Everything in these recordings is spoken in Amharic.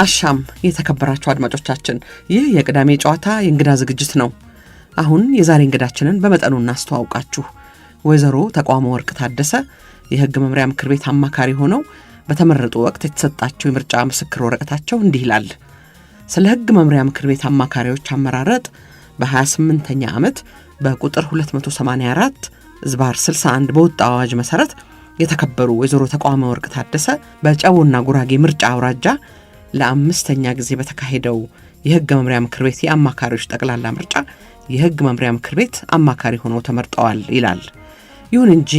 አሻም የተከበራችሁ አድማጮቻችን፣ ይህ የቅዳሜ ጨዋታ የእንግዳ ዝግጅት ነው። አሁን የዛሬ እንግዳችንን በመጠኑ እናስተዋውቃችሁ። ወይዘሮ ተቋም ወርቅ ታደሰ የህግ መምሪያ ምክር ቤት አማካሪ ሆነው በተመረጡ ወቅት የተሰጣቸው የምርጫ ምስክር ወረቀታቸው እንዲህ ይላል። ስለ ህግ መምሪያ ምክር ቤት አማካሪዎች አመራረጥ በ28ኛ ዓመት በቁጥር 284/61 በወጣው አዋጅ መሰረት የተከበሩ ወይዘሮ ተቋም ወርቅ ታደሰ በጨቦና ጉራጌ ምርጫ አውራጃ ለአምስተኛ ጊዜ በተካሄደው የህግ መምሪያ ምክር ቤት የአማካሪዎች ጠቅላላ ምርጫ የህግ መምሪያ ምክር ቤት አማካሪ ሆነው ተመርጠዋል ይላል። ይሁን እንጂ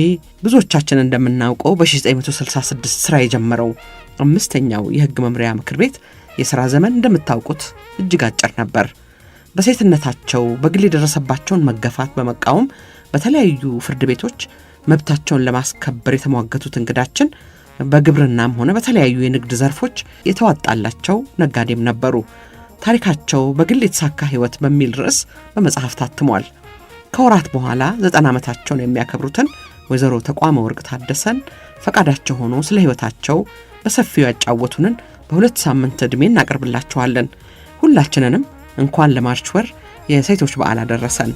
ብዙዎቻችን እንደምናውቀው በ1966 ስራ የጀመረው አምስተኛው የህግ መምሪያ ምክር ቤት የሥራ ዘመን እንደምታውቁት እጅግ አጭር ነበር። በሴትነታቸው በግል የደረሰባቸውን መገፋት በመቃወም በተለያዩ ፍርድ ቤቶች መብታቸውን ለማስከበር የተሟገቱት እንግዳችን በግብርናም ሆነ በተለያዩ የንግድ ዘርፎች የተዋጣላቸው ነጋዴም ነበሩ። ታሪካቸው በግል የተሳካ ህይወት በሚል ርዕስ በመጽሐፍ ታትሟል። ከወራት በኋላ 90 ዓመታቸውን የሚያከብሩትን ወይዘሮ ተቋም ወርቅ ታደሰን ፈቃዳቸው ሆኖ ስለ ህይወታቸው በሰፊው ያጫወቱንን በሁለት ሳምንት ዕድሜ እናቀርብላችኋለን። ሁላችንንም እንኳን ለማርች ወር የሴቶች በዓል አደረሰን።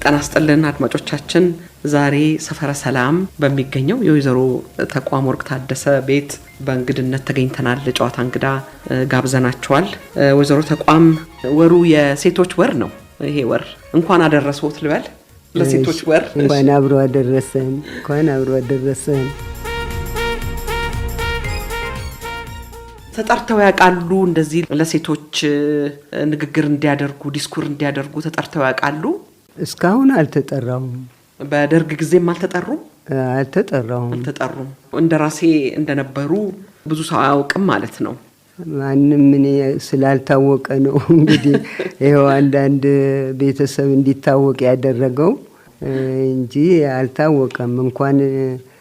ጤና ይስጥልን አድማጮቻችን፣ ዛሬ ሰፈረ ሰላም በሚገኘው የወይዘሮ ተቋም ወርቅ ታደሰ ቤት በእንግድነት ተገኝተናል። ለጨዋታ እንግዳ ጋብዘናቸዋል። ወይዘሮ ተቋም ወሩ የሴቶች ወር ነው። ይሄ ወር እንኳን አደረሰዎት ልበል? ለሴቶች ወር እንኳን አብሮ አደረሰን። እንኳን አብሮ አደረሰን። ተጠርተው ያውቃሉ? እንደዚህ ለሴቶች ንግግር እንዲያደርጉ ዲስኩር እንዲያደርጉ ተጠርተው ያውቃሉ? እስካሁን አልተጠራውም። በደርግ ጊዜም አልተጠሩም? አልተጠራውም። እንደራሴ እንደነበሩ ብዙ ሰው አያውቅም ማለት ነው። ማንም ምን ስላልታወቀ ነው እንግዲህ ይሄው አንዳንድ ቤተሰብ እንዲታወቅ ያደረገው እንጂ አልታወቀም። እንኳን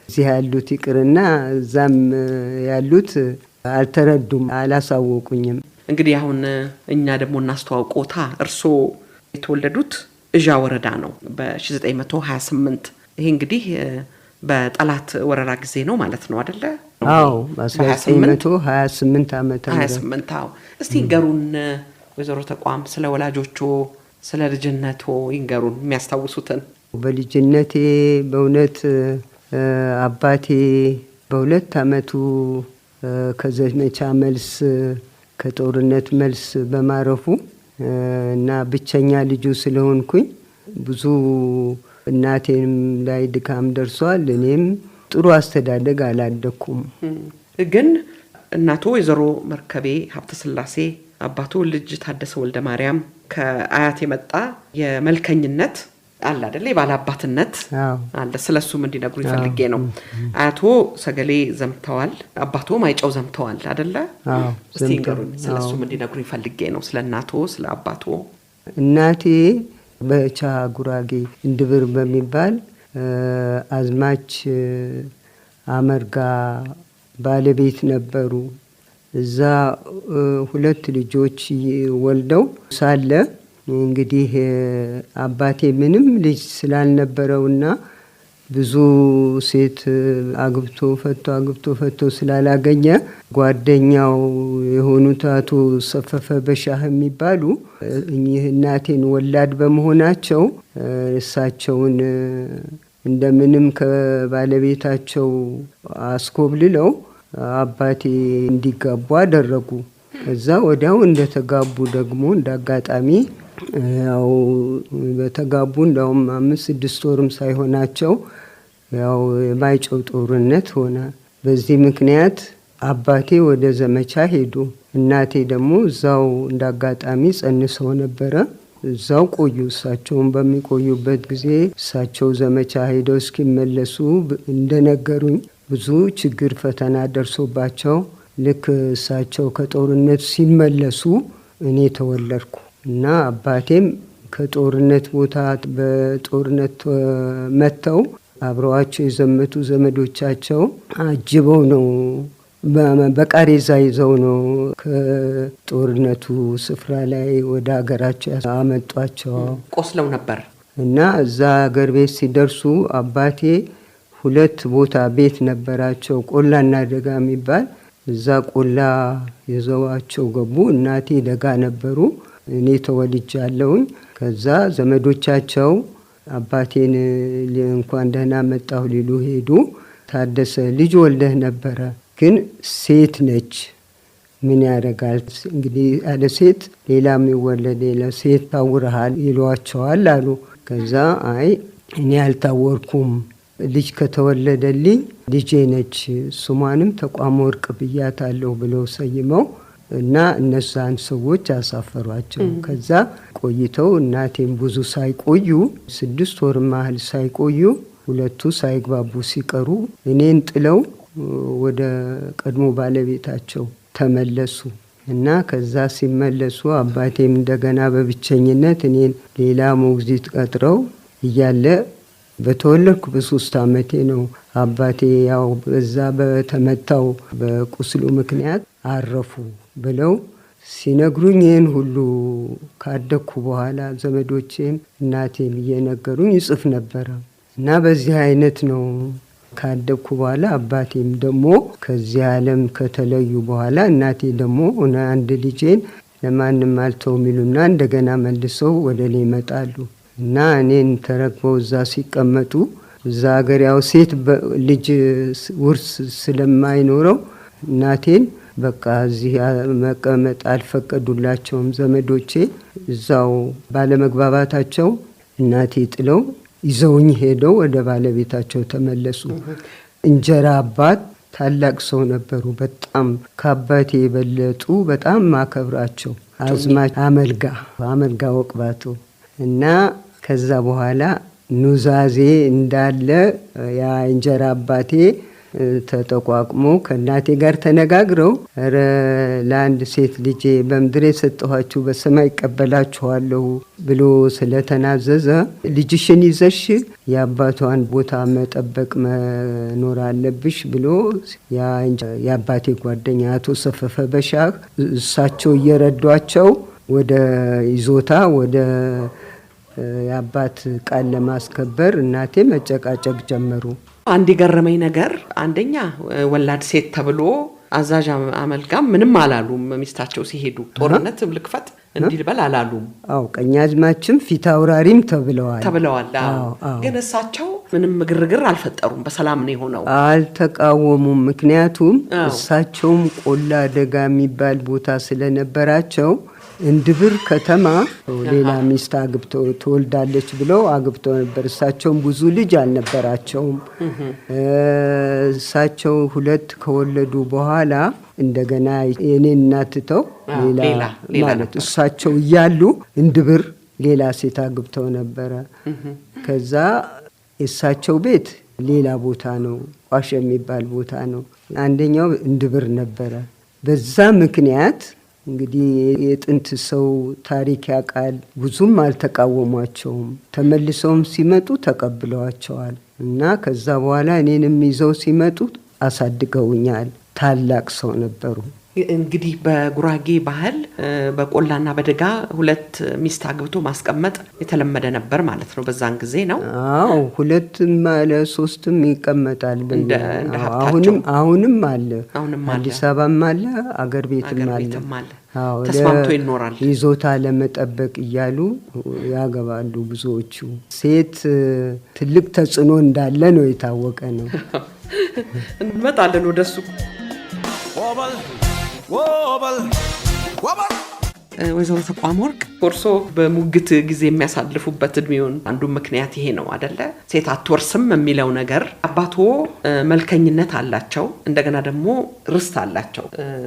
እዚህ ያሉት ይቅርና እዛም ያሉት አልተረዱም፣ አላሳወቁኝም። እንግዲህ አሁን እኛ ደግሞ እናስተዋውቆታ። እርሶ የተወለዱት እዣ ወረዳ ነው በ1928። ይሄ እንግዲህ በጠላት ወረራ ጊዜ ነው ማለት ነው አይደለ? አዎ፣ በ1928 ዓመተ ምህረት 28። አዎ። እስቲ ይንገሩን ወይዘሮ ተቋም ስለ ወላጆቹ፣ ስለ ልጅነቱ ይንገሩን የሚያስታውሱትን። በልጅነቴ በእውነት አባቴ በ2 ዓመቱ ከዘመቻ መልስ ከጦርነት መልስ በማረፉ እና ብቸኛ ልጁ ስለሆንኩኝ ብዙ እናቴም ላይ ድካም ደርሷል። እኔም ጥሩ አስተዳደግ አላደኩም። ግን እናቱ ወይዘሮ መርከቤ ሀብተ ስላሴ፣ አባቱ ልጅ ታደሰ ወልደ ማርያም ከአያት የመጣ የመልከኝነት አለ አይደለ? የባላባትነት አለ። ስለሱም እንዲነግሩ ይፈልጌ ነው። አያቶ ሰገሌ ዘምተዋል፣ አባቶ ማይጨው ዘምተዋል አይደለ? እስቲ ንገሩኝ። ስለሱም እንዲነግሩ ይፈልጌ ነው። ስለ እናቶ ስለ አባቶ። እናቴ በቻ ጉራጌ እንድብር በሚባል አዝማች አመርጋ ባለቤት ነበሩ። እዛ 2 ልጆች ወልደው ሳለ እንግዲህ አባቴ ምንም ልጅ ስላልነበረውና ብዙ ሴት አግብቶ ፈቶ ስላላገኘ ጓደኛው የሆኑት አቶ ሰፈፈ በሻህ የሚባሉ እኚህ እናቴን ወላድ በመሆናቸው እሳቸውን እንደምንም ከባለቤታቸው አስኮብልለው አባቴ እንዲጋቡ አደረጉ። ከዛ ወዲያው እንደተጋቡ ደግሞ እንዳጋጣሚ ያው በተጋቡ እንደውም 5-6 ወርም ሳይሆናቸው ያው የማይጨው ጦርነት ሆነ። በዚህ ምክንያት አባቴ ወደ ዘመቻ ሄዱ። እናቴ ደግሞ እዛው እንዳጋጣሚ ጸንሰው ነበረ። እዛው ቆዩ። እሳቸውን በሚቆዩበት ጊዜ እሳቸው ዘመቻ ሄደው እስኪመለሱ እንደነገሩኝ ብዙ ችግር ፈተና ደርሶባቸው ልክ እሳቸው ከጦርነት ሲመለሱ እኔ ተወለድኩ እና አባቴም ከጦርነት ቦታ በጦርነት መተው አብረዋቸው የዘመቱ ዘመዶቻቸው አጅበው ነው በቃሬዛ ይዘው ነው ከጦርነቱ ስፍራ ላይ ወደ ሀገራቸው አመጧቸው። ቆስለው ነበር እና እዛ ሀገር ቤት ሲደርሱ አባቴ 2 ቦታ ቤት ነበራቸው፣ ቆላና ደጋ የሚባል። እዛ ቆላ ይዘዋቸው ገቡ። እናቴ ደጋ ነበሩ። እኔ ተወልጃለሁኝ። ከዛ ዘመዶቻቸው አባቴን እንኳን ደህና መጣሁ ሊሉ ሄዱ። ታደሰ ልጅ ወልደህ ነበረ፣ ግን ሴት ነች፣ ምን ያደርጋል እንግዲህ አለ ሴት ሌላ የሚወለድ ሌላ ሴት ታውረሃል ይሏቸዋል አሉ። ከዛ አይ እኔ አልታወርኩም፣ ልጅ ከተወለደልኝ ልጄ ነች፣ ስሟንም ተቋም ወርቅ ብያታለሁ ብለው ሰይመው እና እነዛን ሰዎች አሳፈሯቸው። ከዛ ቆይተው እናቴም ብዙ ሳይቆዩ 6 ወር ማህል ሳይቆዩ 2ቱ ሳይግባቡ ሲቀሩ እኔን ጥለው ወደ ቀድሞ ባለቤታቸው ተመለሱ እና ከዛ ሲመለሱ አባቴም እንደገና በብቸኝነት እኔን ሌላ ሞግዚት ቀጥረው እያለ በተወለድኩ በ3 ዓመቴ ነው አባቴ ያው በዛ በተመታው በቁስሉ ምክንያት አረፉ ብለው ሲነግሩኝ ይህን ሁሉ ካደኩ በኋላ ዘመዶቼም እናቴም እየነገሩኝ ይጽፍ ነበረ እና በዚህ አይነት ነው ካደኩ በኋላ አባቴም ደግሞ ከዚህ ዓለም ከተለዩ በኋላ እናቴ ደግሞ አንድ ልጄን ለማንም አልተው ሚሉና እንደገና መልሰው ወደ እኔ ይመጣሉ እና እኔን ተረክበው እዛ ሲቀመጡ እዛ ሀገር ያው ሴት ልጅ ውርስ ስለማይኖረው እናቴን በቃ እዚህ መቀመጥ አልፈቀዱላቸውም ዘመዶቼ። እዛው ባለመግባባታቸው እናቴ ጥለው ይዘውኝ ሄደው ወደ ባለቤታቸው ተመለሱ። እንጀራ አባት ታላቅ ሰው ነበሩ። በጣም ከአባቴ የበለጡ በጣም ማከብራቸው አዝማች አመልጋ ወቅባቱ እና ከዛ በኋላ ኑዛዜ እንዳለ ያ እንጀራ አባቴ ተጠቋቁሞ ከእናቴ ጋር ተነጋግረው ኧረ ለአንድ ሴት ልጄ በምድር የሰጠኋችሁ በሰማይ ይቀበላችኋለሁ ብሎ ስለተናዘዘ ልጅሽን ይዘሽ የአባቷን ቦታ መጠበቅ መኖር አለብሽ ብሎ የአባቴ ጓደኛ አቶ ሰፈፈ በሻህ እሳቸው እየረዷቸው ወደ ይዞታ ወደ የአባት ቃል ለማስከበር እናቴ መጨቃጨቅ ጀመሩ። አንድ የገረመኝ ነገር አንደኛ ወላድ ሴት ተብሎ አዛዥ አመልጋም ምንም አላሉም። ሚስታቸው ሲሄዱ ጦርነት ልክፈት እንዲልበል አላሉም። አዎ ቀኛዝማችም ፊት አውራሪም ተብለዋል። ግን እሳቸው ምንም ግርግር አልፈጠሩም። በሰላም ነው የሆነው። አልተቃወሙም። ምክንያቱም እሳቸውም ቆላ ደጋ የሚባል ቦታ ስለነበራቸው እንድብር ከተማ ሌላ ሚስት አግብተው ትወልዳለች ብለው አግብተው ነበር። እሳቸውም ብዙ ልጅ አልነበራቸውም። እሳቸው 2 ከወለዱ በኋላ እንደገና የኔን እናትተው ሌላ ማለት እሳቸው እያሉ እንድብር ሌላ ሴት አግብተው ነበረ። ከዛ የእሳቸው ቤት ሌላ ቦታ ነው፣ ቋሽ የሚባል ቦታ ነው። አንደኛው እንድብር ነበረ። በዛ ምክንያት እንግዲህ የጥንት ሰው ታሪክ ያውቃል። ብዙም አልተቃወሟቸውም። ተመልሰውም ሲመጡ ተቀብለዋቸዋል እና ከዛ በኋላ እኔንም ይዘው ሲመጡ አሳድገውኛል። ታላቅ ሰው ነበሩ። እንግዲህ በጉራጌ ባህል በቆላና በደጋ 2 ሚስት አግብቶ ማስቀመጥ የተለመደ ነበር ማለት ነው በዛን ጊዜ ነው። አዎ 2ም አለ 3ም ይቀመጣል። አሁንም አለ። አዲስ አበባም አለ፣ አገር ቤትም አለ። አዎ ተስማምቶ ይኖራል። ይዞታ ለመጠበቅ እያሉ ያገባሉ ብዙዎቹ። ሴት ትልቅ ተጽዕኖ እንዳለ ነው የታወቀ ነው። እንመጣለን ወደሱ። ወይዘሮ ተቋም ወርቅ እርሶ በሙግት ጊዜ የሚያሳልፉበት እድሜውን አንዱ ምክንያት ይሄ ነው አይደለ? ሴት አትወርስም የሚለው ነገር። አባቶ መልከኝነት አላቸው፣ እንደገና ደግሞ ርስት አላቸው።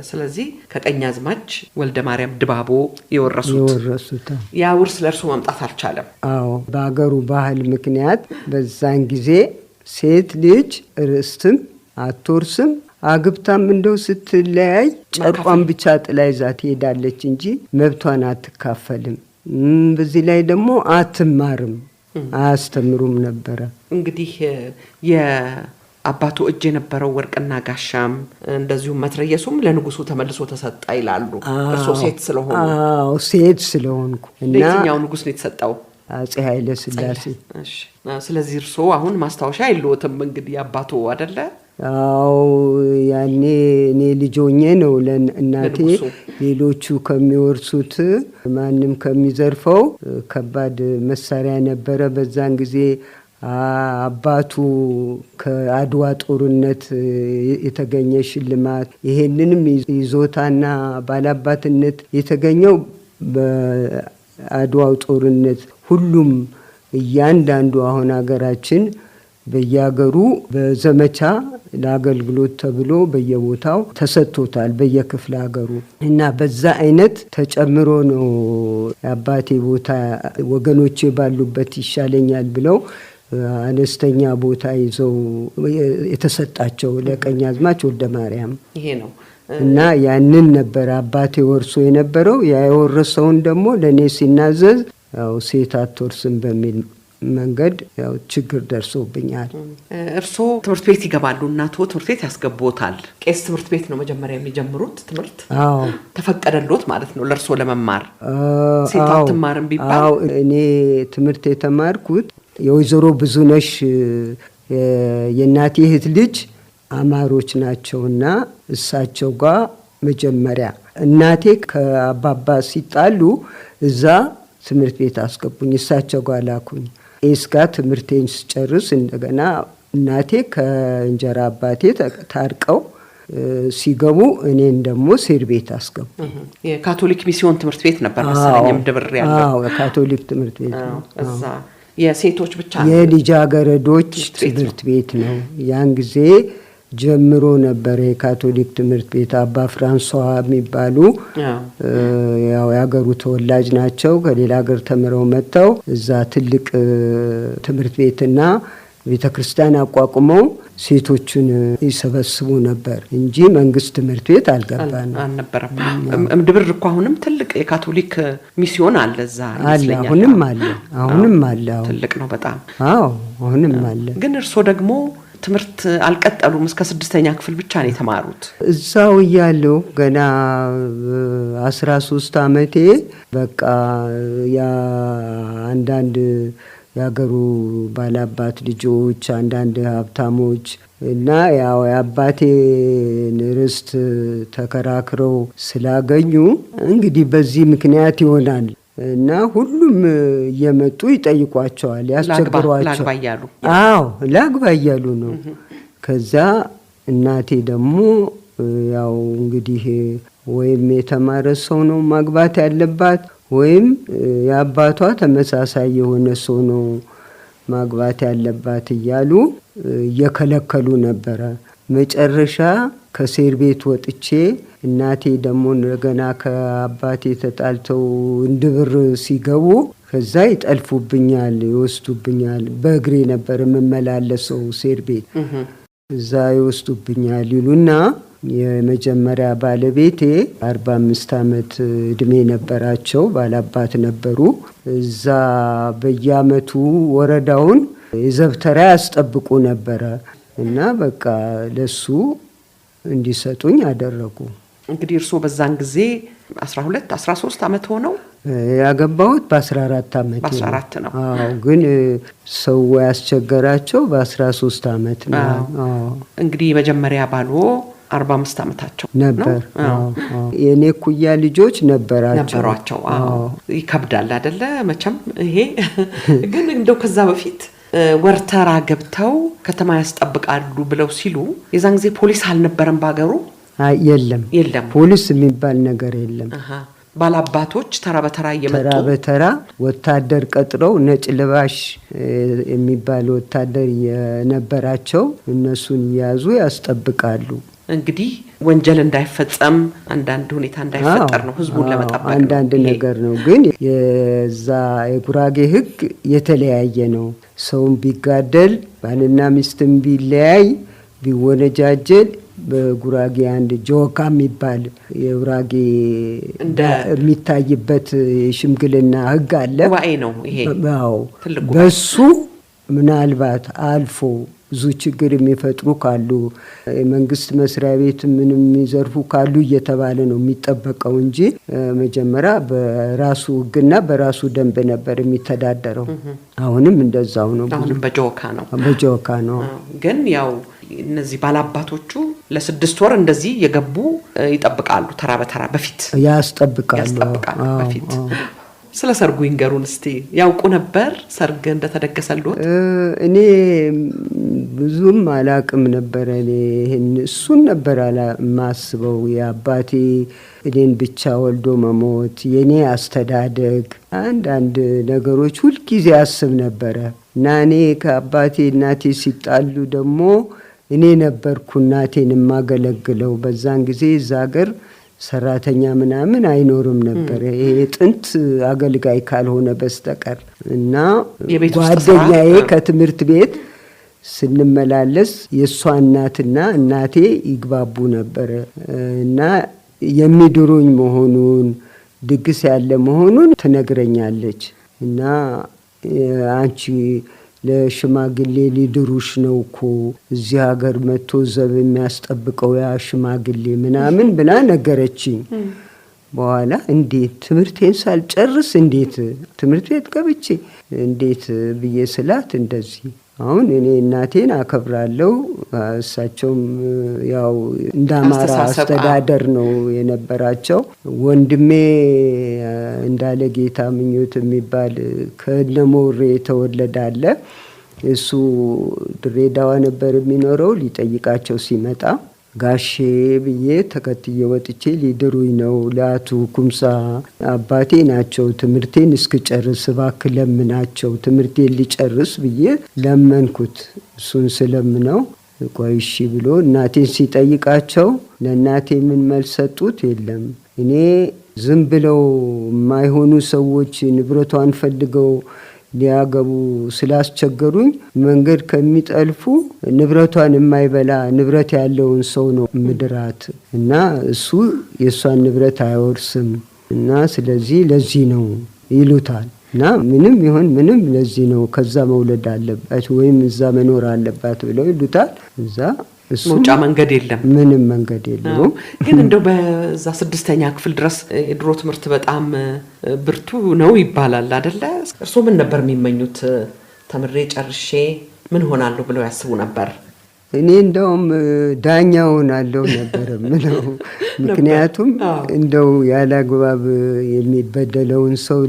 ስለዚህ ከቀኛዝማች ወልደ ማርያም ድባቦ የወረሱት ያ ውርስ ለእርሶ መምጣት አልቻለም። አዎ በአገሩ ባህል ምክንያት በዛን ጊዜ ሴት ልጅ ርስትም አትወርስም። አግብታም እንደው ስትለያይ ጨርቋን ብቻ ጥላ ይዛ ትሄዳለች እንጂ መብቷን አትካፈልም። በዚህ ላይ ደግሞ አትማርም፣ አያስተምሩም ነበረ። እንግዲህ አባቱ እጅ የነበረው ወርቅና ጋሻም እንደዚሁ መትረየሱም ለንጉሱ ተመልሶ ተሰጣ ይላሉ። እርሶ ሴት ስለሆኑ? አዎ ሴት ስለሆንኩ እና ለየትኛው ንጉስ ነው የተሰጠው? አፄ ኃይለ ሥላሴ። እሺ። ስለዚህ እርሶ አሁን ማስታወሻ የለዎትም እንግዲህ አባቱ አይደለ? አዎ ያኔ እኔ ልጅ ሆኜ ነው ለእናቴ ሌሎቹ ከሚወርሱት ማንም ከሚዘርፈው ከባድ መሳሪያ ነበረ በዛን ጊዜ። አባቱ ከአድዋ ጦርነት የተገኘ ሽልማት ይሄንንም ይዞታና ባላባትነት የተገኘው በአድዋው ጦርነት ሁሉም እያንዳንዱ አሁን ሀገራችን በየሀገሩ በዘመቻ ለአገልግሎት ተብሎ በየቦታው ተሰጥቶታል በየክፍለ ሀገሩ እና በዛ አይነት ተጨምሮ ነው አባቴ ቦታ ወገኖቼ ባሉበት ይሻለኛል ብለው አነስተኛ ቦታ ይዘው የተሰጣቸው ለቀኛዝማች ወልደ ማርያም። ይሄ ነው እና ያንን ነበር አባቴ ወርሶ የነበረው። ያ የወረሰውን ደግሞ ለኔ ሲናዘዝ ያው ሴት አትወርስም በሚል መንገድ ያው ችግር ደርሶብኛል። እርሶ ትምህርት ቤት ይገባሉ? እናቶ ትምህርት ቤት ያስገቦታል? ቄስ ትምህርት ቤት ነው መጀመሪያ የሚጀምሩት ትምህርት? አዎ። ተፈቀደሎት ማለት ነው ለእርሶ ለመማር? ሴት አትማርም ቢባል? አዎ እኔ ትምህርት የተማርኩት የወይዘሮ ብዙነሽ የእናቴ እህት ልጅ አማሮች ናቸውና እሳቸው ጋር መጀመሪያ እናቴ ከአባባ ሲጣሉ እዛ ትምህርት ቤት አስገቡኝ። እሳቸው ጋር ላኩኝ። እስካ ትምህርቴን ስጨርስ እንደገና እናቴ ከእንጀራ አባቴ ታርቀው ሲገቡ እኔን ደግሞ ሴር ቤት አስገቡ። የካቶሊክ ሚስዮን ትምህርት ቤት ነበር መሰለኝም ድብር ያለው? አዎ የካቶሊክ ትምህርት ቤት ነው። እዛ የሴቶች ብቻ ነው? የልጃገረዶች ትምህርት ቤት ነው። ያን ጊዜ ጀምሮ ነበር የካቶሊክ ትምህርት ቤት። አባ ፍራንሷ የሚባሉ ያው ያገሩ ተወላጅ ናቸው። ከሌላ ሀገር ተምረው መጥተው እዛ ትልቅ ትምህርት ቤትና ቤተክርስቲያን አቋቁመው ሴቶችን ይሰበስቡ ነበር እንጂ መንግስት ትምህርት ቤት አልነበረም። እምድብር እኮ አሁንም ትልቅ የካቶሊክ ሚስዮን አለ እዛ ይመስለኛል። አሁንም አለ። ትልቅ ነው በጣም። አዎ አሁንም አለ። ግን እርሶ ደግሞ ትምህርት አልቀጠሉም? እስከ 6ኛ ክፍል ብቻ ነው የተማሩት? እዛው እያለሁ ገና 13 ዓመቴ በቃ ያ አንዳንድ ያገሩ ባላባት ልጆች አንዳንድ ሀብታሞች እና ያው የአባቴን ርስት ተከራክረው ስላገኙ እንግዲህ በዚህ ምክንያት ይሆናል እና ሁሉም እየመጡ ይጠይቋቸዋል፣ ያስቸግሯቸው። አዎ ላግባ እያሉ ነው። ከዛ እናቴ ደግሞ ያው እንግዲህ ወይም የተማረ ሰው ነው ማግባት ያለባት ወይም የአባቷ ተመሳሳይ የሆነ ሰው ነው ማግባት ያለባት እያሉ እየከለከሉ ነበረ። መጨረሻ ከሴር ቤት ወጥቼ እናቴ ደግሞ እንደገና ከአባቴ ተጣልተው እንድብር ሲገቡ ከዛ ይጠልፉብኛል፣ ይወስዱብኛል። በእግሬ ነበር የምመላለሰው ሴር ቤት። እዛ ይወስዱብኛል ይሉና የመጀመሪያ ባለቤቴ 45 ዓመት እድሜ ነበራቸው፣ ባላባት ነበሩ። እዛ በየአመቱ ወረዳውን የዘብተራ ያስጠብቁ ነበረ እና በቃ ለሱ እንዲሰጡኝ አደረጉ። እንግዲህ እርስዎ በዛን ጊዜ 12 13 ዓመት ሆነው? ያገባሁት በ14 ዓመት ነው። በ14 ነው። አዎ ግን ሰው ያስቸገራቸው በ13 ዓመት ነው። እንግዲህ የመጀመሪያ ባልዎ 45 ዓመታቸው ነበር። የኔ ኩያ ልጆች ነበሯቸው። ይከብዳል አይደለ መቼም ይሄ። ግን እንደው ከዛ በፊት ወርተራ ገብተው ከተማ ያስጠብቃሉ ብለው ሲሉ የዛን ጊዜ ፖሊስ አልነበረም ባገሩ? የለም ፖሊስ የሚባል ነገር የለም። ባላባቶች ተራ በተራ እየመጡ ተራ በተራ ወታደር ቀጥረው ነጭ ልባሽ የሚባል ወታደር የነበራቸው እነሱን ያዙ ያስጠብቃሉ። እንግዲህ ወንጀል እንዳይፈጸም አንዳንድ ሁኔታ እንዳይፈጠር ነው ህዝቡን ለመጠበቅ አንዳንድ ነገር ነው። ግን የዛ የጉራጌ ህግ የተለያየ ነው። ሰውን ቢጋደል ባልና ሚስትም ቢለያይ ቢወነጃጀል በጉራጌ አንድ ጆካ የሚባል የጉራጌ የሚታይበት ሽምግልና ህግ አለ። ዋይ ነው ይሄ። በሱ ምናልባት አልፎ ብዙ ችግር የሚፈጥሩ ካሉ የመንግስት መስሪያ ቤት ምንም የሚዘርፉ ካሉ እየተባለ ነው የሚጠበቀው እንጂ መጀመሪያ በራሱ ሕግና በራሱ ደንብ ነበር የሚተዳደረው። አሁንም እንደዛው ነው። አሁንም በጆካ ነው። ግን ያው እነዚህ ባላባቶቹ ለ6 ወር እንደዚህ የገቡ ይጠብቃሉ። ተራ በተራ በፊት ያስጠብቃሉ በፊት። ስለ ሰርጉ ይንገሩን እስቲ። ያውቁ ነበር ሰርግ እንደተደገሰልዎት? እኔ ብዙም አላቅም ነበር። እሱን ነበር ማስበው። የአባቴ እኔን ብቻ ወልዶ መሞት፣ የኔ አስተዳደግ፣ አንዳንድ ነገሮች ሁልጊዜ አስብ ነበረ እና እኔ ከአባቴ እናቴ ሲጣሉ ደግሞ እኔ ነበርኩ እናቴን የማገለግለው። በዛን ጊዜ እዛ ሀገር ሰራተኛ ምናምን አይኖርም ነበር ጥንት አገልጋይ ካልሆነ በስተቀር እና ጓደኛዬ ከትምህርት ቤት ስንመላለስ የእሷ እናትና እናቴ ይግባቡ ነበር እና የሚድሩኝ መሆኑን ድግስ ያለ መሆኑን ትነግረኛለች እና አንቺ ለሽማግሌ ሊድሩሽ ነው እኮ እዚህ ሀገር መጥቶ ዘብ የሚያስጠብቀው ያ ሽማግሌ ምናምን ብላ ነገረችኝ። በኋላ እንዴት ትምህርቴን ሳልጨርስ እንዴት ትምህርት ቤት ገብቼ እንዴት ብዬ ስላት እንደዚህ አሁን እኔ እናቴን አከብራለሁ። እሳቸውም ያው እንዳማራ አስተዳደር ነው የነበራቸው። ወንድሜ እንዳለ ጌታ ምኞት የሚባል ከነሞሬ የተወለደ አለ። እሱ ድሬዳዋ ነበር የሚኖረው። ሊጠይቃቸው ሲመጣ ጋሼ ብዬ ተከትዬ ወጥቼ ሊድሩኝ ነው ለአቶ ኩምሳ አባቴ ናቸው። ትምህርቴን እስክጨርስ እባክህ ለምናቸው ትምህርቴን ሊጨርስ ብዬ ለመንኩት። እሱን ስለምነው ቆይ እሺ ብሎ እናቴን ሲጠይቃቸው ለእናቴ ምን መልስ ሰጡት? የለም እኔ ዝም ብለው የማይሆኑ ሰዎች ንብረቷን ፈልገው ሊያገቡ ስላስቸገሩኝ መንገድ ከሚጠልፉ ንብረቷን የማይበላ ንብረት ያለውን ሰው ነው ምድራት እና እሱ የእሷን ንብረት አይወርስም እና ስለዚህ ለዚህ ነው ይሉታል። እና ምንም ይሁን ምንም ለዚህ ነው ከዛ መውለድ አለባት ወይም እዛ መኖር አለባት ብለው ይሉታል። እዛ መውጫ መንገድ የለም፣ ምንም መንገድ የለም። ግን እንደው በዛ 6ኛ ክፍል ድረስ የድሮ ትምህርት በጣም ብርቱ ነው ይባላል አይደለ? እርሶ ምን ነበር የሚመኙት? ተምሬ ጨርሼ ምን ሆናለሁ ብለው ያስቡ ነበር? እኔ እንደውም ዳኛ ሆናለሁ ነበር ምለው። ምክንያቱም እንደው ያላግባብ የሚበደለውን ሰው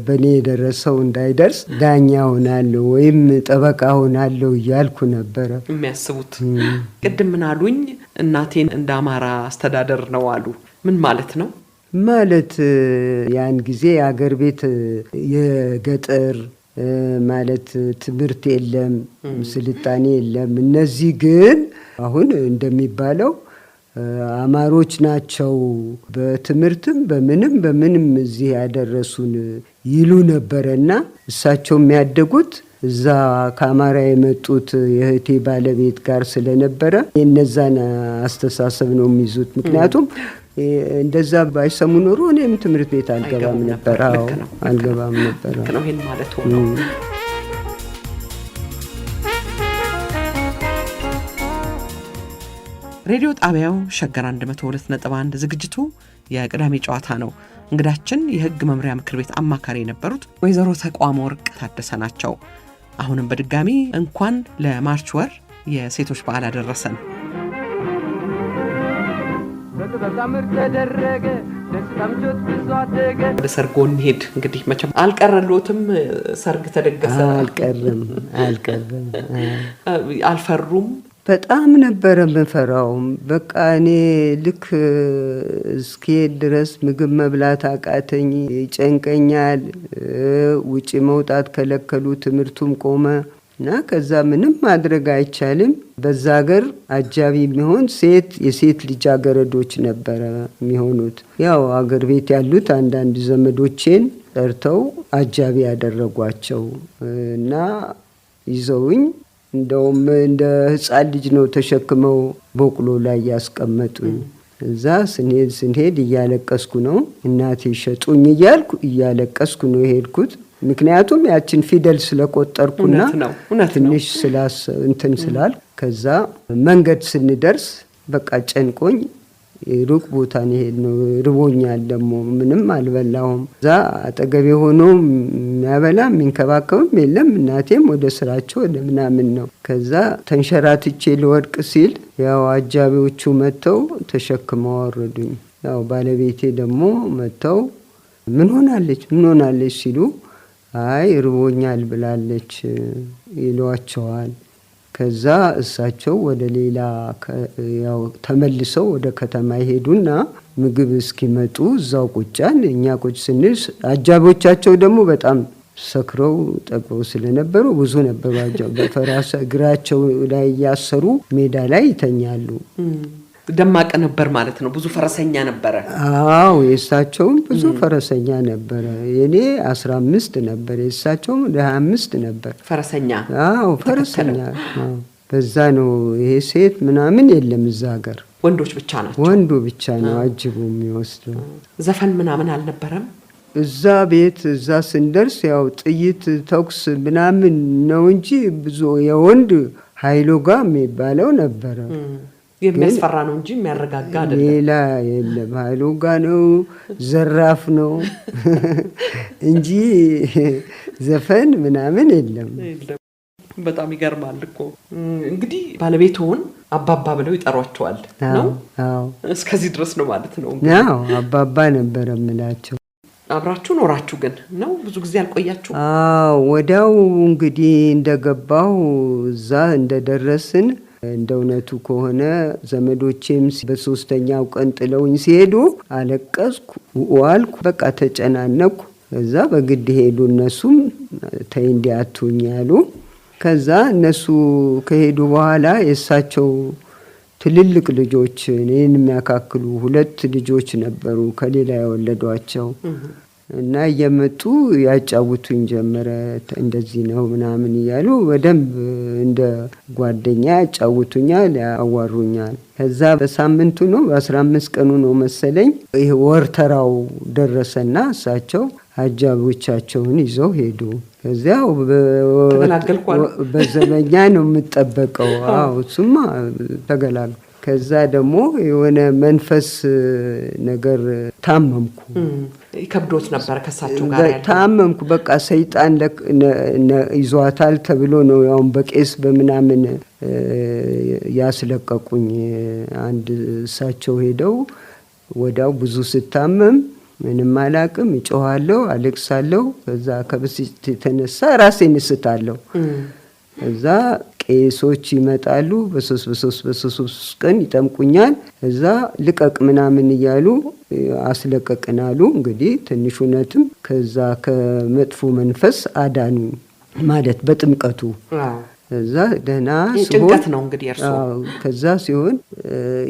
በኔ የደረሰው እንዳይደርስ ዳኛ ሆናለሁ ወይም ጠበቃ ሆናለሁ እያልኩ ነበረ የሚያስቡት። ቅድም ምን አሉኝ? እናቴን እንደ አማራ አስተዳደር ነው አሉ። ምን ማለት ነው? ማለት ያን ጊዜ አገር ቤት የገጠር ማለት ትምህርት የለም፣ ስልጣኔ የለም። እነዚህ ግን አሁን እንደሚባለው አማሮች ናቸው በትምህርትም በምንም እዚህ ያደረሱን ይሉ ነበረና እሳቸው የሚያደጉት እዛ ከአማራ የመጡት የእህቴ ባለቤት ጋር ስለነበረ የነዛን አስተሳሰብ ነው የሚይዙት። ምክንያቱም እንደዛ ባይሰሙ ኖሮ እኔም ትምህርት ቤት አልገባም ነበር። አልገባም ነበር ነው ይሄን ማለት ሆኖ። ሬዲዮ ጣቢያው ሸገር 102.1 ዝግጅቱ የቅዳሜ ጨዋታ ነው። እንግዳችን የሕግ መምሪያ ምክር ቤት አማካሪ የነበሩት ወይዘሮ ተቋም ወርቅ ታደሰ ናቸው። አሁንም በድጋሚ እንኳን ለማርች ወር የሴቶች በዓል አደረሰን። በዛምር ተደረገ ደስታምጆት ብዙ አደገ። ወደ ሰርጎ እንሄድ። እንግዲህ መቼም አልቀረልዎትም፣ ሰርግ ተደገሰ። አልቀረም። አልፈሩም? በጣም ነበረ የምፈራው። በቃ እኔ ልክ እስኪሄድ ድረስ ምግብ መብላት አቃተኝ፣ ይጨንቀኛል። ውጪ መውጣት ከለከሉ፣ ትምህርቱም ቆመ እና ከዛ ምንም ማድረግ አይቻልም። በዛ ሀገር አጃቢ የሚሆን የሴት ልጃገረዶች ነበረ የሚሆኑት። ያው አገር ቤት ያሉት አንዳንድ ዘመዶቼን ጠርተው አጃቢ ያደረጓቸው እና ይዘውኝ እንደውም እንደ ሕፃን ልጅ ነው ተሸክመው በቅሎ ላይ ያስቀመጡኝ። እዛ ስንሄድ እያለቀስኩ ነው እናቴ ሸጡኝ እያልኩ እያለቀስኩ ነው የሄድኩት። ምክንያቱም ያችን ፊደል ስለቆጠርኩና ትንሽ እንትን ስላል ከዛ መንገድ ስንደርስ በቃ ጨንቆኝ ሩቅ ቦታ ነው ርቦኛል፣ ደግሞ ምንም አልበላሁም። እዛ አጠገቤ ሆኖ የሚያበላ የሚንከባከብም የለም። እናቴም ወደ ስራቸው ወደ ምናምን ነው። ከዛ ተንሸራትቼ ልወድቅ ሲል ያው አጃቢዎቹ መጥተው ተሸክመው አወረዱኝ። ያው ባለቤቴ ደግሞ መጥተው ምን ሆናለች ሲሉ አይ ርቦኛል ብላለች ይሏቸዋል። ከዛ እሳቸው ወደ ሌላ ያው ተመልሰው ወደ ከተማ ይሄዱና ምግብ እስኪመጡ እዛው ቁጫን እኛ ቁጭ ስንል አጃቢዎቻቸው ደግሞ በጣም ሰክረው ጠግበው ስለነበሩ ብዙ ነበር። በፈራስ እግራቸው ላይ እያሰሩ ሜዳ ላይ ይተኛሉ። ደማቅ ነበር ማለት ነው። ብዙ ፈረሰኛ ነበረ። አዎ የእሳቸውም ብዙ ፈረሰኛ ነበረ። የኔ 15 ነበር፣ የእሳቸውም 25 ነበር ፈረሰኛ። አዎ ፈረሰኛ። በዛ ነው ይሄ ሴት ምናምን የለም እዛ ሀገር፣ ወንዶች ብቻ ናቸው። ወንዱ ብቻ ነው አጅቡ የሚወስደው። ዘፈን ምናምን አልነበረም እዛ ቤት። እዛ ስንደርስ ያው ጥይት ተኩስ ምናምን ነው እንጂ ብዙ የወንድ ኃይሎ ጋር የሚባለው ነበረ። የሚያስፈራ ነው እንጂ የሚያረጋጋ አይደለም። ሌላ የለም። ኃይሉ ጋ ነው ዘራፍ ነው እንጂ ዘፈን ምናምን የለም። በጣም ይገርማል እኮ። እንግዲህ ባለቤቱን አባባ ብለው ይጠሯቸዋል ነው? አዎ እስከዚህ ድረስ ነው ማለት ነው። አዎ አባባ ነበር የምላቸው። አብራችሁ ኖራችሁ ግን ነው? ብዙ ጊዜ አልቆያችሁ? አዎ ወዲያው እንግዲህ እንደገባው እዛ እንደደረስን እንደ እውነቱ ከሆነ ዘመዶቼም በሶስተኛው ቀን ጥለውኝ ሲሄዱ አለቀስኩ፣ ዋልኩ፣ በቃ ተጨናነኩ። ከዛ በግድ ሄዱ። እነሱም ተይ እንዲያቱኝ ያሉ። ከዛ እነሱ ከሄዱ በኋላ የእሳቸው ትልልቅ ልጆች እኔን የሚያካክሉ 2 ልጆች ነበሩ ከሌላ የወለዷቸው እና እየመጡ ያጫውቱኝ ጀመረ። እንደዚህ ነው ምናምን እያሉ በደንብ እንደ ጓደኛ ያጫውቱኛል፣ ያዋሩኛል። ከዛ በሳምንቱ ነው በ15 ቀኑ ነው መሰለኝ ይሄ ወርተራው ደረሰና እሳቸው አጃቢዎቻቸውን ይዘው ሄዱ። ከዚያው በዘበኛ ነው የምጠበቀው። አዎ እሱማ ተገላግኩ። ከዛ ደግሞ የሆነ መንፈስ ነገር ታመምኩ። ይከብዶት ነበር ከሳቸው ጋር ያለው? ታመምኩ። በቃ ሰይጣን ይዟታል ተብሎ ነው ያው በቄስ በምናምን ያስለቀቁኝ። አንድ እሳቸው ሄደው ወዳው ብዙ ስታመም ምንም አላቅም፣ እጮሃለሁ፣ አለቅሳለሁ። ከዛ ከብስጭት የተነሳ ራሴን እስታለሁ። ከዛ ቄሶች ይመጣሉ። በሶስት ቀን ይጠምቁኛል። እዛ ልቀቅ ምናምን እያሉ አስለቀቅናሉ። እንግዲህ ትንሽ እውነትም ከዛ ከመጥፎ መንፈስ አዳኑ ማለት በጥምቀቱ። እዛ ደህና ጭንቀት ነው እንግዲህ እርሱ። ከዛ ሲሆን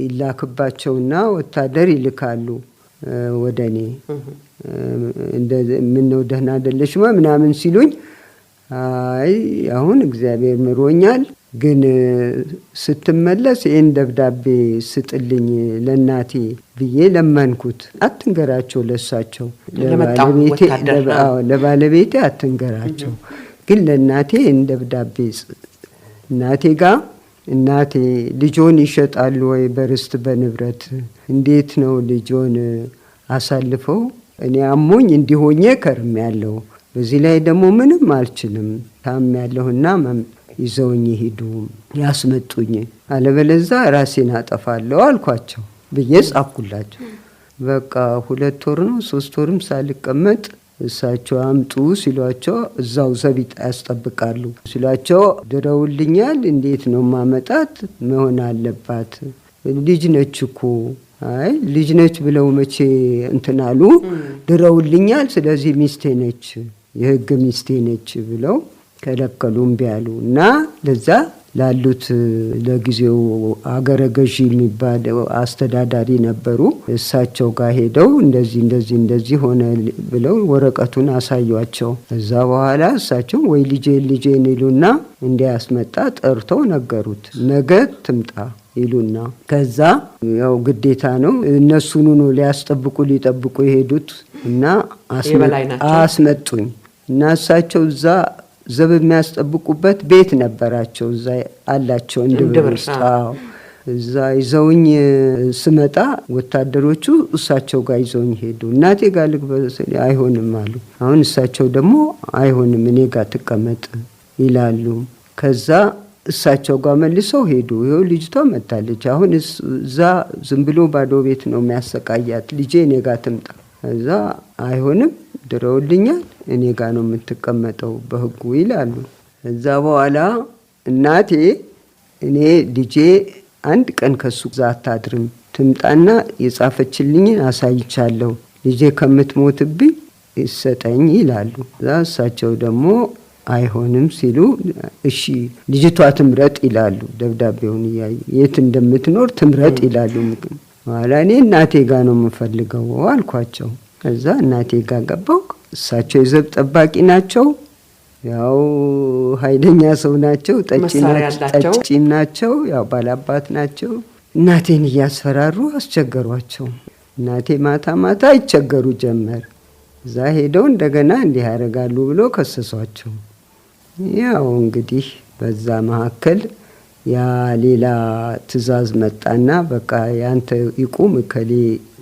ይላክባቸውና ወታደር ይልካሉ ወደ እኔ። ምን ነው ደህና አይደለሽማ ምናምን ሲሉኝ አይ አሁን እግዚአብሔር ምሮኛል፣ ግን ስትመለስ ይህን ደብዳቤ ስጥልኝ ለእናቴ ብዬ ለመንኩት። አትንገራቸው ለሳቸው፣ ለባለቤቴ አትንገራቸው፣ ግን ለእናቴ ይህን ደብዳቤ እናቴ ጋር እናቴ ልጆን ይሸጣሉ ወይ በርስት በንብረት? እንዴት ነው ልጆን አሳልፈው? እኔ አሞኝ እንዲሆኜ ከርም ያለው በዚህ ላይ ደግሞ ምንም አልችልም፣ ታም ያለሁና ይዘውኝ ሂዱ ያስመጡኝ፣ አለበለዛ ራሴን አጠፋለሁ አልኳቸው ብዬ ጻፍኩላቸው። በቃ 2 ወር ነው 3 ወርም ሳልቀመጥ እሳቸው አምጡ ሲሏቸው እዛው ዘቢጥ ያስጠብቃሉ ሲሏቸው ድረውልኛል። እንዴት ነው ማመጣት? መሆን አለባት ልጅ ነች እኮ። አይ ልጅ ነች ብለው መቼ እንትናሉ? ድረውልኛል። ስለዚህ ሚስቴ ነች፣ የህግ ሚስቴ ነች ብለው ከለከሉ፣ እምቢ አሉ። እና ለዛ ላሉት ለጊዜው አገረ ገዢ የሚባል አስተዳዳሪ ነበሩ። እሳቸው ጋር ሄደው እንደዚህ ሆነ ብለው ወረቀቱን አሳዩአቸው። ከዛ በኋላ እሳቸው ወይ ልጄን ይሉና እንዲያስመጣ ጠርተው ነገሩት። ነገ ትምጣ ይሉና ከዛ ያው ግዴታ ነው እነሱን ነው ሊጠብቁ የሄዱት እና አስመጡኝ። እና እሳቸው እዛ ዘብ የሚያስጠብቁበት ቤት ነበራቸው። እዛ አላቸው እንድብር ውስጥ። እዛ ይዘውኝ ስመጣ ወታደሮቹ እሳቸው ጋር ይዘውኝ ሄዱ። እናቴ ጋር ልግበስ አይሆንም አሉ። አሁን እሳቸው ደግሞ አይሆንም እኔ ጋር ትቀመጥ ይላሉ። ከዛ እሳቸው ጋር መልሰው ሄዱ። ይኸው ልጅቷ መታለች። አሁን እዛ ዝም ብሎ ባዶ ቤት ነው የሚያሰቃያት። ልጄ እኔ ጋር ትምጣ። እዛ አይሆንም ድረውልኛል፣ እኔ ጋር ነው የምትቀመጠው በህጉ ይላሉ። እዛ በኋላ እናቴ እኔ ልጄ አንድ ቀን ከሱ ጋር አታድርም፣ ትምጣና የጻፈችልኝን አሳይቻለሁ፣ ልጄ ከምትሞትብኝ ይሰጠኝ ይላሉ። እዛ እሳቸው ደግሞ አይሆንም ሲሉ እሺ ልጅቷ ትምረጥ ይላሉ። ደብዳቤውን እያዩ የት እንደምትኖር ትምረጥ ይላሉ። ኋላ እኔ እናቴ ጋር ነው የምፈልገው አልኳቸው። ከዛ እናቴ ጋር ገባሁ። እሳቸው የዘብ ጠባቂ ናቸው። ያው ኃይለኛ ሰው ናቸው። ጠጪም ናቸው። ያው ባላባት ናቸው። እናቴን እያስፈራሩ አስቸገሯቸው። እናቴ ማታ ማታ ይቸገሩ ጀመር። እዛ ሄደው እንደገና እንዲህ ያደርጋሉ ብሎ ከሰሷቸው። ያው እንግዲህ በዛ መካከል ያ ሌላ ትዕዛዝ መጣና በቃ ያንተ ይቁም እከሌ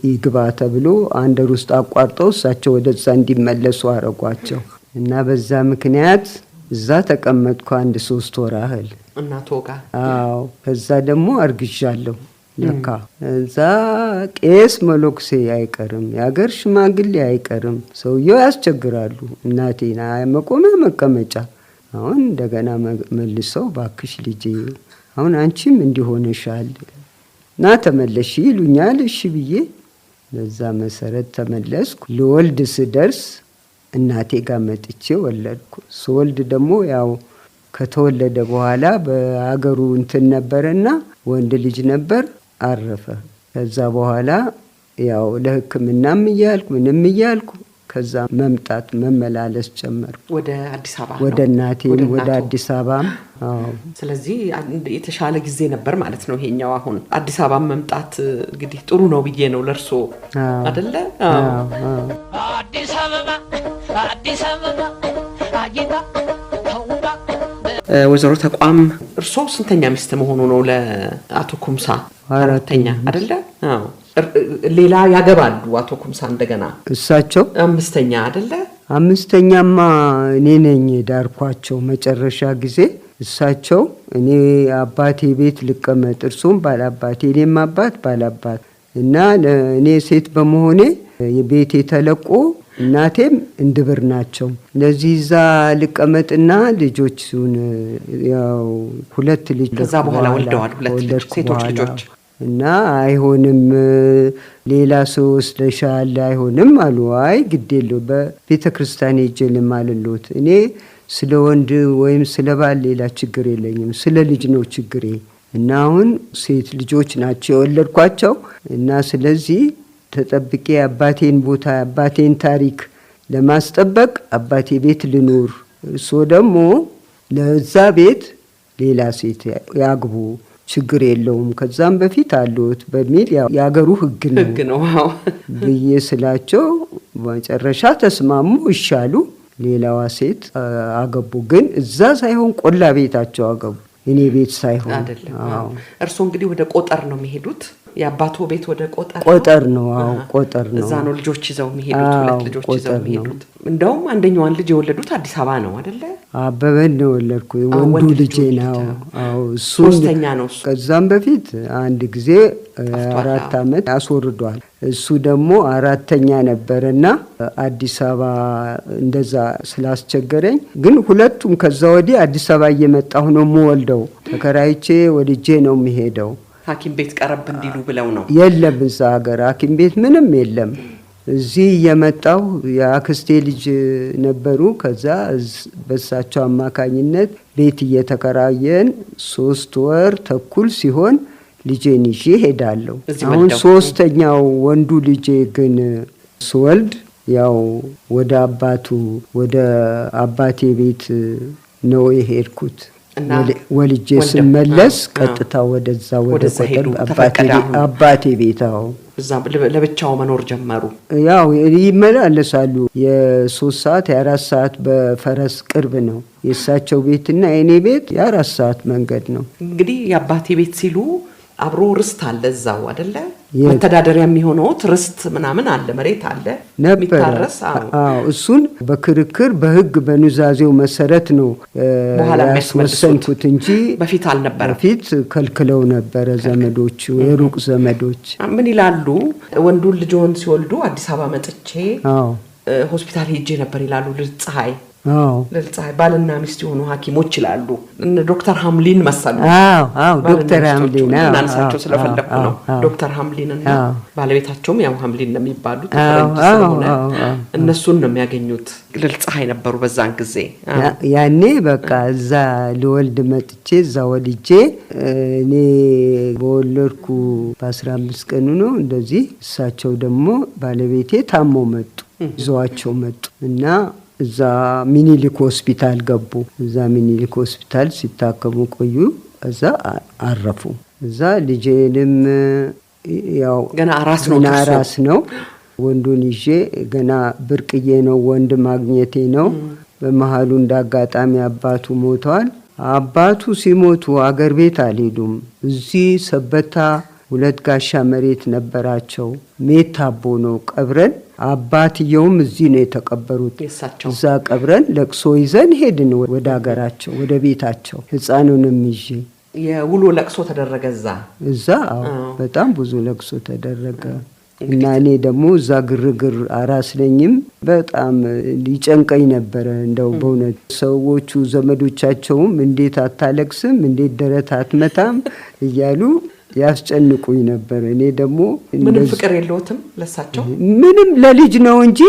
ይግባ ተብሎ አንደር ውስጥ አቋርጠው እሳቸው ወደዛ እንዲመለሱ አረጓቸው። እና በዛ ምክንያት እዛ ተቀመጥኩ 1-3 ወር ያህል እናቶ ጋር። አዎ ከዛ ደግሞ አርግዣለሁ። ለካ እዛ ቄስ መሎክሴ አይቀርም፣ የሀገር ሽማግሌ አይቀርም። ሰውየው ያስቸግራሉ። እናቴና መቆሚያ መቀመጫ። አሁን እንደገና መልሰው ባክሽ ልጄ አሁን አንቺም እንዲሆነሻል ና ተመለሽ ይሉኛል። እሺ ብዬ በዛ መሰረት ተመለስኩ። ለወልድ ስደርስ እናቴ ጋር መጥቼ ወለድኩ። ስወልድ ደግሞ ያው ከተወለደ በኋላ በአገሩ እንትን ነበርና ወንድ ልጅ ነበር፣ አረፈ። ከዛ በኋላ ያው ለሕክምናም እያልኩ ምንም እያልኩ ከዛ መምጣት መመላለስ ጀመርኩ ወደ አዲስ አበባ፣ ወደ እናቴም ወደ አዲስ አበባም። ስለዚህ የተሻለ ጊዜ ነበር ማለት ነው ይሄኛው። አሁን አዲስ አበባ መምጣት እንግዲህ ጥሩ ነው ብዬ ነው ለርሶ አይደለ? አዲስ አበባ አዲስ አበባ አጊታ ተውባ። ወይዘሮ ተቋም እርሶ ስንተኛ ሚስት መሆኑ ነው ለአቶ ኩምሳ? አራተኛ አይደለ? አዎ። ሌላ ያገባሉ አቶ ኩምሳ እንደገና? እሳቸው 5ኛ አይደለ? 5ኛማ እኔ ነኝ ዳርኳቸው መጨረሻ ጊዜ። እሳቸው እኔ አባቴ ቤት ልቀመጥ፣ እርሱም ባላባቴ፣ እኔም አባት ባላባት እና እኔ ሴት በመሆኔ የቤቴ ተለቆ እናቴም እንድብር ናቸው። ለዚህ እዛ ልቀመጥና ልጆቹን ያው 2 ልጅ ከዛ በኋላ ወልደዋል፣ 2 ሴቶች ልጆች። እና አይሆንም ሌላ ሰው ወስደሻል አይሆንም አሉ። አይ ግድ የለው በቤተ ክርስቲያን ሄጄ ልማልሎት፣ እኔ ስለ ወንድ ወይም ስለ ባል ሌላ ችግር የለኝም፣ ስለ ልጅ ነው ችግሬ። እና አሁን ሴት ልጆች ናቸው የወለድኳቸው እና ስለዚህ ተጠብቄ አባቴን ቦታ አባቴን ታሪክ ለማስጠበቅ አባቴ ቤት ልኑር፣ እሱ ደግሞ ለዛ ቤት ሌላ ሴት ያግቡ ችግር የለውም ከዛም በፊት አሉት በሚል ያገሩ ህግ ነው ብዬ ስላቸው በመጨረሻ ተስማሙ፣ ይሻሉ። ሌላዋ ሴት አገቡ። ግን እዛ ሳይሆን ቆላ ቤታቸው አገቡ፣ እኔ ቤት ሳይሆን አይደለም። እርሶ እንግዲህ ወደ ቆጠር ነው የሚሄዱት? የአባቱ ቤት ወደ ቆጠር ነው። አዎ ቆጠር ነው። እዛ ነው ልጆች ይዘው የሚሄዱት፣ 2 ልጆች ይዘው የሚሄዱት። እንደውም አንደኛዋን ልጅ የወለዱት አዲስ አበባ ነው አይደለ? አበበን ነው የወለድኩ፣ ወንዱ ልጄ ነው። አዎ እሱ 3ኛ ነው እሱ። ከዛም በፊት አንድ ጊዜ 4 ዓመት አስወርዷል። እሱ ደግሞ 4ኛ ነበርና አዲስ አበባ እንደዛ ስላስቸገረኝ፣ ግን ሁለቱም ከዛ ወዲህ አዲስ አበባ እየመጣሁ ነው የምወልደው። ተከራይቼ ወልጄ ነው የሚሄደው። ሐኪም ቤት ቀረብ እንዲሉ ብለው ነው? የለም እዛ ሀገር ሐኪም ቤት ምንም የለም። እዚህ እየመጣሁ የአክስቴ ልጅ ነበሩ። ከዛ በሳቸው አማካኝነት ቤት እየተከራየን 3 ወር ተኩል ሲሆን ልጄን ይዤ ሄዳለሁ። አሁን 3ኛው ወንዱ ልጄ ግን ስወልድ ያው ወደ አባቴ ቤት ነው የሄድኩት። ወልጄ ስመለስ ቀጥታ ወደዛ ወደ ቆጠር አባቴ ቤታው እዛ ለብቻው መኖር ጀመሩ። ያው ይመላለሳሉ። የ3 ሰዓት የ4 ሰዓት በፈረስ ቅርብ ነው የእሳቸው ቤትና የኔ ቤት የ4 ሰዓት መንገድ ነው። እንግዲህ የአባቴ ቤት ሲሉ አብሮ ርስት አለ እዛው አይደለ? መተዳደሪያ የሚሆነው ርስት ምናምን አለ፣ መሬት አለ የሚታረስ። አዎ እሱን በክርክር በህግ በኑዛዜው መሰረት ነው ያስወሰንኩት እንጂ በፊት አልነበረም። በፊት ከልክለው ነበረ ዘመዶቹ፣ የሩቅ ዘመዶች። ምን ይላሉ? ወንዱን ልጅዎን ሲወልዱ አዲስ አበባ መጥቼ ሆስፒታል ሄጄ ነበር ይላሉ። ልጽሃይ ባልና ሚስት የሆኑ ሐኪሞች ይላሉ። ዶክተር ሐምሊን መሰሉ። ዶክተር ሐምሊን እናንሳቸው ስለፈለኩ ነው። ዶክተር ሐምሊን እና ባለቤታቸውም ያው ሐምሊን ነው የሚባሉት ስለሆነ እነሱን ነው የሚያገኙት። ልጽሃይ ነበሩ በዛን ጊዜ። ያኔ በቃ እዛ ልወልድ መጥቼ እዛ ወልጄ እኔ በወለድኩ በ15 ቀኑ ነው እንደዚህ። እሳቸው ደግሞ ባለቤቴ ታሞ መጡ፣ ይዘዋቸው መጡ እና እዛ ሚኒሊክ ሆስፒታል ገቡ። እዛ ሚኒሊክ ሆስፒታል ሲታከሙ ቆዩ። እዛ አረፉ። እዛ ልጄንም ያው ገና አራስ ነው ወንዱን ይዤ ገና ብርቅዬ ነው ወንድ ማግኘቴ ነው። በመሃሉ እንዳጋጣሚ አባቱ ሞተዋል። አባቱ ሲሞቱ አገር ቤት አልሄዱም። እዚህ ሰበታ 2 ጋሻ መሬት ነበራቸው። ሜታቦ ነው ቀብረን። አባትየውም እዚህ ነው የተቀበሩት። እዛ ቀብረን ለቅሶ ይዘን ሄድን ወደ ሀገራቸው ወደ ቤታቸው። ህፃኑንም ይዤ የውሎ ለቅሶ ተደረገ እዛ። በጣም ብዙ ለቅሶ ተደረገ እና እኔ ደግሞ እዛ ግርግር አራስ ነኝም በጣም ሊጨንቀኝ ነበረ። እንደው በእውነት ሰዎቹ ዘመዶቻቸውም እንዴት አታለቅስም፣ እንዴት ደረት አትመታም እያሉ ያስጨንቁኝ ነበር። እኔ ደግሞ ምንም ፍቅር የለውትም ለሳቸው። ምንም ለልጅ ነው እንጂ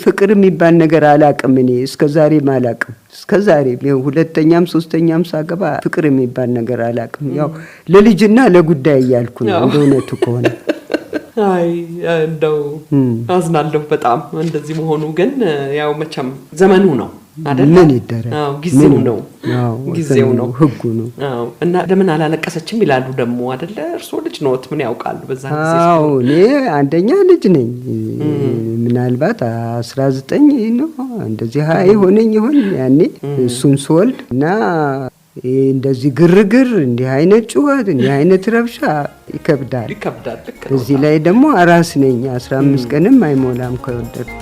ፍቅር የሚባል ነገር አላቅም። እኔ እስከዛሬም አላቅም። እስከዛሬ 2ኛም 3ኛም ሳገባ ፍቅር የሚባል ነገር አላቅም። ያው ለልጅና ለጉዳይ እያልኩ ነው እንደውነቱ ከሆነ። አይ እንደው አዝናለሁ በጣም እንደዚህ መሆኑ። ግን ያው መቼም ዘመኑ ነው አይደል? ምን ይደረግ? ጊዜው ነው ህጉ ነው። እና ለምን አላለቀሰችም ይላሉ ደግሞ አይደለ? እርስዎ ልጅ ነዎት፣ ምን ያውቃሉ በዛ ጊዜ? እኔ አንደኛ ልጅ ነኝ። ምናልባት 19 ነው እንደዚህ 20 ሆነኝ ይሆን ያኔ እሱን ስወልድ እና እንደዚህ ግርግር፣ እንዲህ አይነት ጩኸት፣ እንዲህ አይነት ረብሻ ይከብዳል። እዚህ ላይ ደግሞ አራስ ነኝ። 15 ቀንም አይሞላም ከወለድኩ።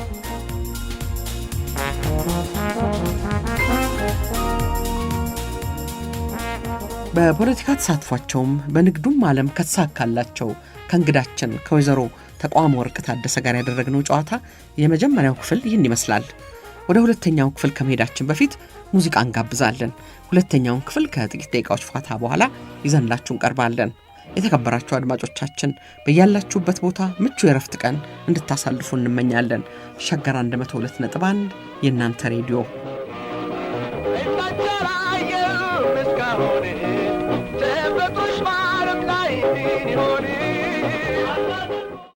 በፖለቲካ ተሳትፏቸውም በንግዱም ዓለም ከተሳካላቸው ከእንግዳችን ከወይዘሮ ተቋም ወርቅ ታደሰ ጋር ያደረግነው ጨዋታ የመጀመሪያው ክፍል ይህን ይመስላል። ወደ ሁለተኛው ክፍል ከመሄዳችን በፊት ሙዚቃ እንጋብዛለን። ሁለተኛውን ክፍል ከጥቂት ደቂቃዎች ፋታ በኋላ ይዘንላችሁ እንቀርባለን። የተከበራችሁ አድማጮቻችን በያላችሁበት ቦታ ምቹ የረፍት ቀን እንድታሳልፉ እንመኛለን። ሸገር 102.1 የእናንተ ሬዲዮ